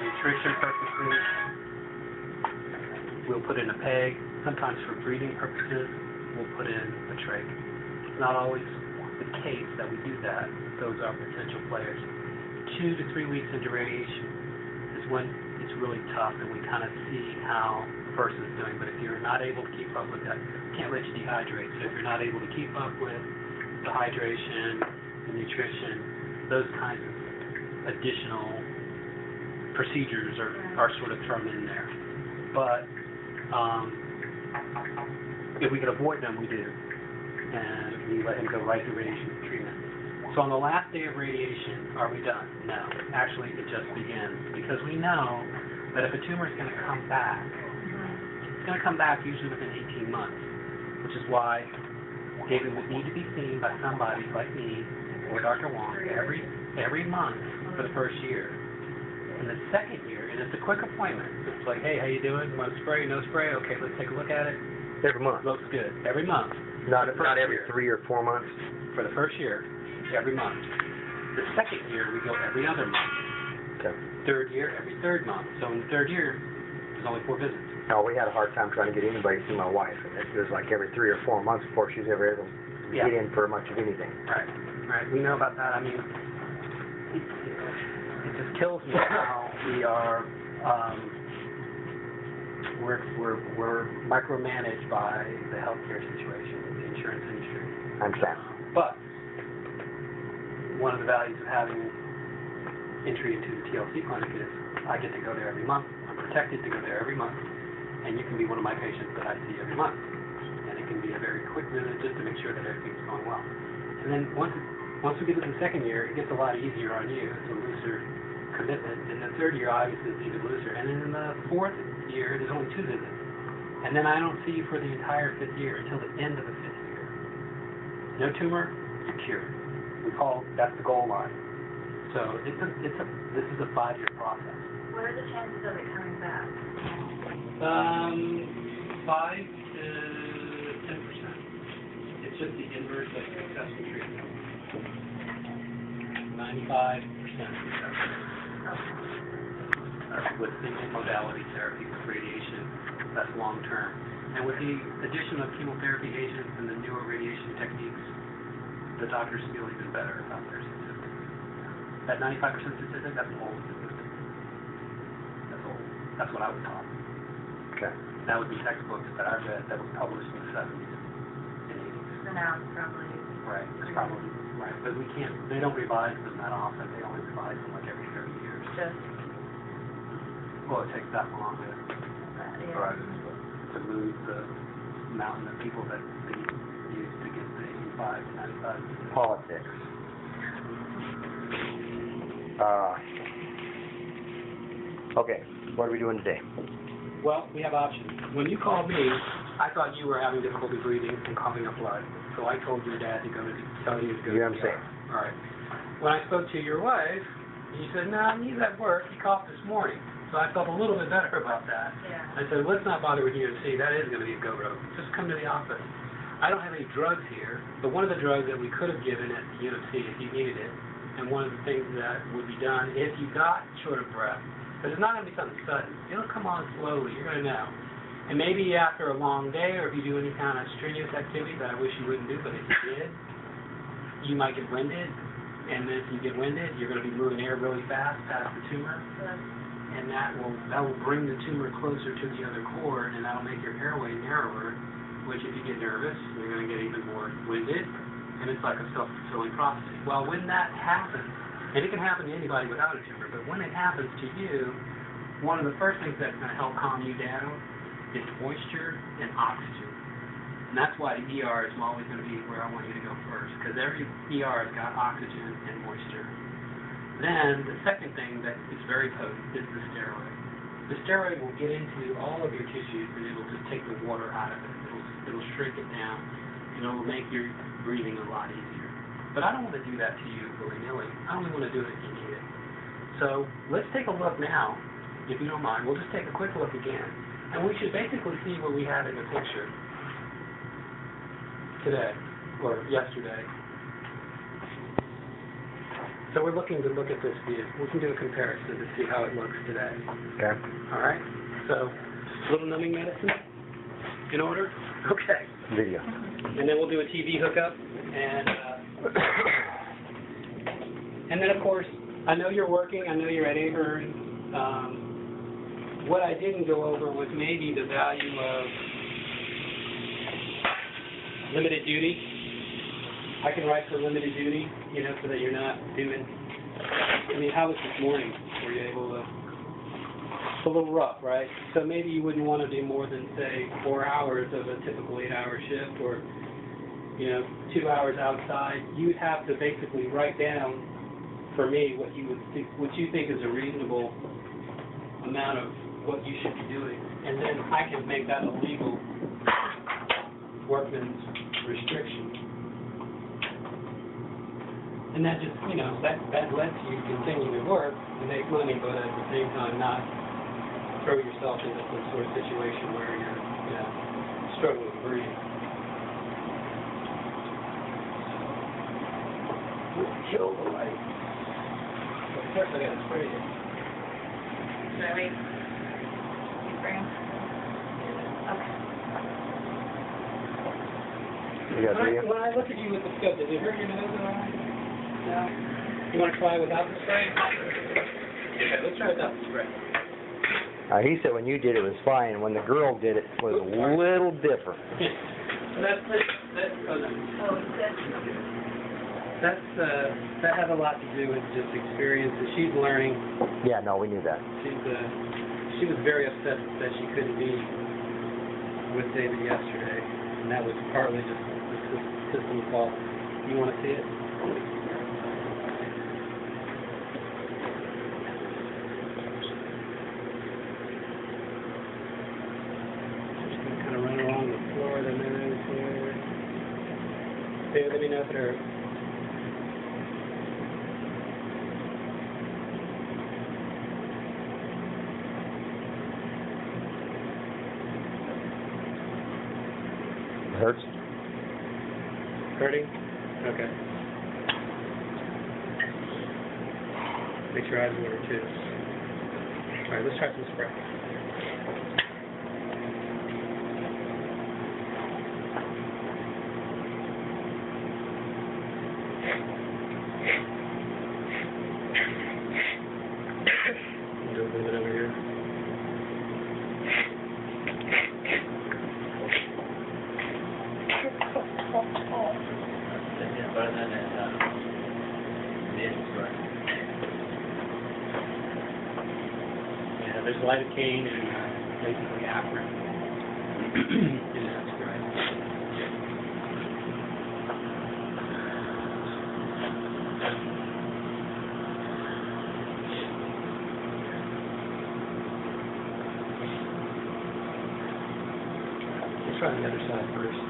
nutrition purposes. We'll put in a peg. Sometimes for breathing purposes, we'll put in a trach. It's not always the case that we do that. Those are potential players. 2 to 3 weeks into radiation is when it's really tough and we kind of see how the person is doing. But if you're not able to keep up with that, can't let you dehydrate. So if you're not able to keep up with the hydration, the nutrition, those kinds of additional procedures are sort of thrown in there. But if we can avoid them, we do. And we let him go right through radiation treatment. So on the last day of radiation, are we done? No. Actually, it just begins. Because we know that if a tumor is going to come back, it's going to come back usually within 18 months, which is why David would need to be seen by somebody like me or Dr. Wong every month for the first year. In the second year, and it's a quick appointment. It's like, hey, how you doing? Want to spray? No spray? Okay, let's take a look at it. Every month. Looks good. Every month. Not every 3 or 4 months. For the first year, every month. The second year, we go every other month. Okay. Third year, every third month. So in the third year, there's only 4 visits. No, we had a hard time trying to get anybody to see my wife, and it was like every 3 or 4 months before she's ever able to get in for much of anything. Right. Right. We know about that. I mean, it just kills me how we are. We're micromanaged by the healthcare situation, the insurance industry. I understand. But one of the values of having entry into the TLC clinic is I get to go there every month. I'm protected to go there every month, and you can be one of my patients that I see every month. And it can be a very quick visit just to make sure that everything's going well. And then once we get to the second year, it gets a lot easier on you. It's a looser commitment. In the third year, obviously, it's even looser. And then in the fourth year, there's only 2 visits. And then I don't see you for the entire 5th year until the end of the 5th year. No tumor, you're cured. We call that's the goal line. So this is a 5-year process. What are the chances of it coming back? 5 to 10%. It's just the inverse of successful treatment. 95% successful. With single modality therapy with radiation, that's long term. And with the addition of chemotherapy agents and the newer radiation techniques, the doctors feel even better about their statistics. That 95% statistic, that's an old statistic. That's old. That's what I was taught. Okay. That would be textbooks that I read that was published in the 70s and 80s. So now it's probably... Right. It's probably, right. But we can't, they don't revise them that often. They only revise them like every 30 years. Well, it takes that long to move the mountain of people that they use to get the 85 to 95. Politics. Okay, what are we doing today? Well, we have options. When you called me, I thought you were having difficulty breathing and coughing up blood. So I told your dad to tell you to go to the ER. All right. When I spoke to your wife, you said, no, he's at work. He coughed this morning. So I felt a little bit better about that. Yeah. I said, let's not bother with UMC. That is going to be a go road. Just come to the office. I don't have any drugs here, but one of the drugs that we could have given at the UMC if you needed it, and one of the things that would be done if you got short of breath, because it's not going to be something sudden. It'll come on slowly. You're going to know. And maybe after a long day, or if you do any kind of strenuous activity that I wish you wouldn't do, but if you did, you might get winded. And then if you get winded, you're going to be moving air really fast past the tumor. And that will bring the tumor closer to the other cord, and that'll make your airway narrower, which if you get nervous, you're going to get even more winded, and it's like a self-fulfilling prophecy. Well, when that happens, and it can happen to anybody without a tumor, but when it happens to you, one of the first things that's going to help calm you down is moisture and oxygen. And that's why the ER is always going to be where I want you to go first, because every ER has got oxygen and moisture. Then, the second thing that is very potent is the steroid. The steroid will get into all of your tissues, and it'll just take the water out of it. It'll shrink it down, and it'll make your breathing a lot easier. But I don't want to do that to you willy-nilly. I only want to do it if you need it. So, let's take a look now, if you don't mind. We'll just take a quick look again. And we should basically see what we have in the picture today, or yesterday. So we're looking to look at this view. We can do a comparison to see how it looks today. Okay. All right? So, a little numbing medicine in order? Okay. Video. And then we'll do a TV hookup. And then, of course, I know you're working. I know you're at Ahern. What I didn't go over was maybe the value of limited duty. I can write for limited duty, you know, so that you're not doing, I mean, how was this morning? Were you able to, it's a little rough, right? So maybe you wouldn't want to do more than, say, 4 hours of a typical 8-hour shift, or, you know, 2 hours outside. You'd have to basically write down, for me, what you think is a reasonable amount of what you should be doing. And then I can make that a legal workman's restriction. And that just, you know, that lets you continue to work and make money, but at the same time not throw yourself into some sort of situation where you're, you know, struggling to breathe. Kill the light. But first I gotta spray it. Should I wait? You bring? Okay. You got video? When I look at you with the scope, does it hurt your nose at all? No. You want to try without the spray? Okay, let's try without the spray. He said when you did it was fine, and when the girl did it was a little different. So that has a lot to do with just experience that she's learning. Yeah, no, we knew that. She was very upset that she couldn't be with David yesterday, and that was partly just the system fault. You want to see it? David, let me know if it hurts. It hurts? Hurting? Okay. Make your eyes water too. All right, let's try some spray. Do a little bit over here. Yeah, there's lidocaine and basically aspirin. Yeah, that's great. Let's try the other side first.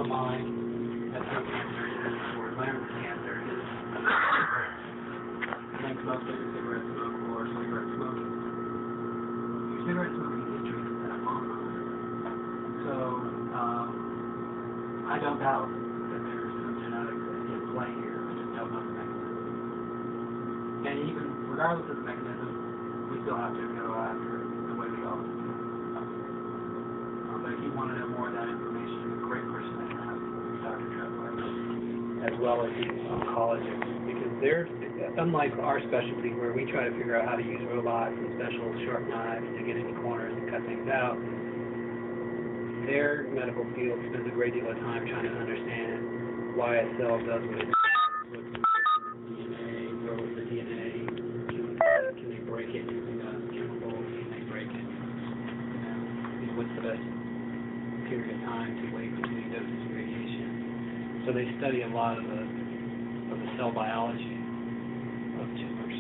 Mine, that's what cancer is, or Larynx cancer is. Thanks mostly to cigarette smoke or cigarette smoking. Your cigarette smoking history is that long. So, I don't doubt that there's some genetics in play here. I just don't know the mechanism. And even regardless of the mechanism, we still have to go after the way we go. But if you want to know more of that information, a great person to have is Dr. as well as the oncologist, because they're, unlike our specialty where we try to figure out how to use robots and special sharp knives to get into corners and cut things out, their medical field spends a great deal of time trying to understand why a cell does what it does, what's the DNA, where was the DNA, can they break it using chemicals, can they break it, what's the best period of time to wait between doses of radiation. So they study a lot of the cell biology of tumors.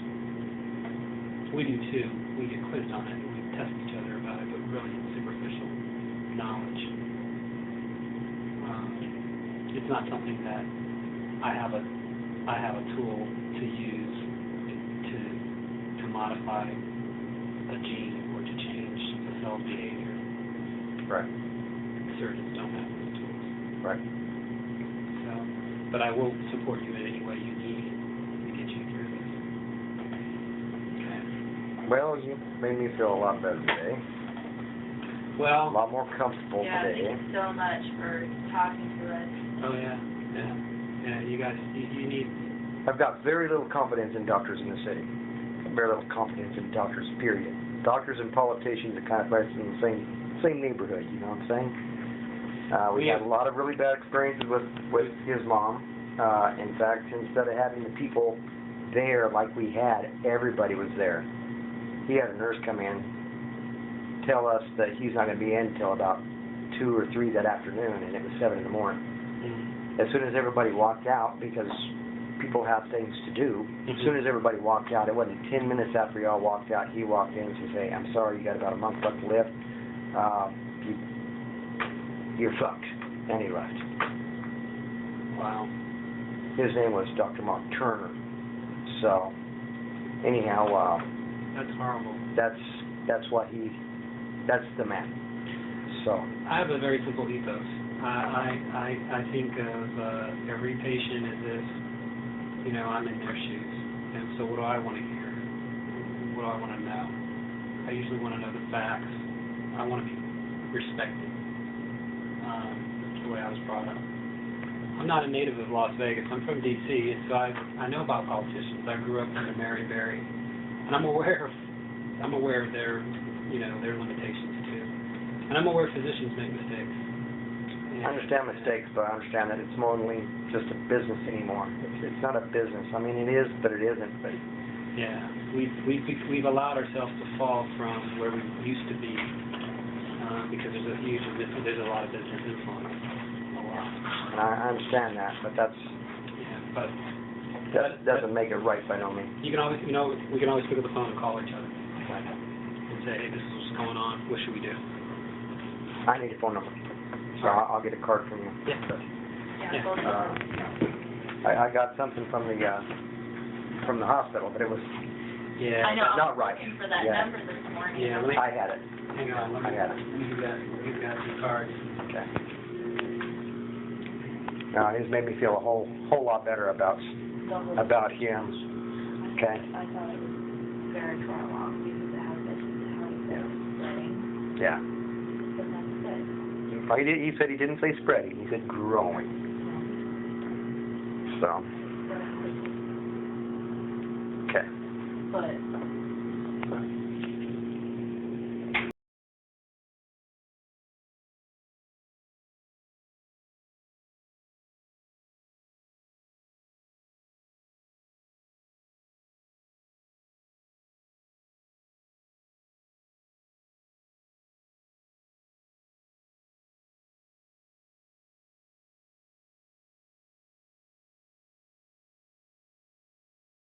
We do too. We get quizzed on it. We test each other about it, but really it's superficial knowledge. It's not something that I have a tool to use to modify a gene or to change the cell's behavior. Right. Surgeons don't have those tools. Right. So, but I will support you in any way you need to get you through this. Okay. Well, you made me feel a lot better today. A Well, lot more comfortable Yeah, today. thank you so much for talking to us. oh yeah. You guys, you need, I've got very little confidence in doctors in the city. Very little confidence in doctors, period. Doctors and politicians are kind of placed in the same neighborhood, you know what I'm saying? We had a lot of really bad experiences with his mom. In fact, instead of having the people there like we had, everybody was there. He had a nurse come in, tell us that he's not going to be in until about 2 or 3 that afternoon, and it was 7 in the morning. As soon as everybody walked out, because people have things to do, as soon as everybody walked out, it wasn't 10 minutes after y'all walked out, he walked in and says, hey, I'm sorry, you got about a month left to live. You're fucked. And he left. wow. His name was Dr. Mark Turner. So, anyhow, That's horrible. that's the man. So, I have a very simple ethos. I think of every patient as if, you know, I'm in their shoes. And so what do I want to hear? What do I want to know? I usually want to know the facts. I want to be respected. That's the way I was brought up. I'm not a native of Las Vegas. I'm from D.C., and so I know about politicians. I grew up under Mary Berry, and I'm aware of their, you know, their limitations too. And I'm aware physicians make mistakes. I understand mistakes, but I understand that it's more than just a business anymore. It's not a business. I mean, it is, but it isn't. But yeah, we've allowed ourselves to fall from where we used to be because there's a lot of business influence. A lot. and I understand that, but that doesn't make it right by no means. You can always, you know, we can always pick up the phone and call each other and say, hey, this is what's going on. What should we do? I need a phone number, so I'll get a card from you. Yeah. Yeah, both of them. I got something from the hospital, but it was Yeah. I know, I not was right. looking for that Yeah. number this morning. Yeah, let me, I had it. hang on, let me, I got it. you got the card. Okay. Now it has made me feel a whole lot better about him. Okay. I thought it was very far along because of how it's spreading, Yeah. but that's good. Well, he said he didn't say spreading. He said growing. So. Okay. But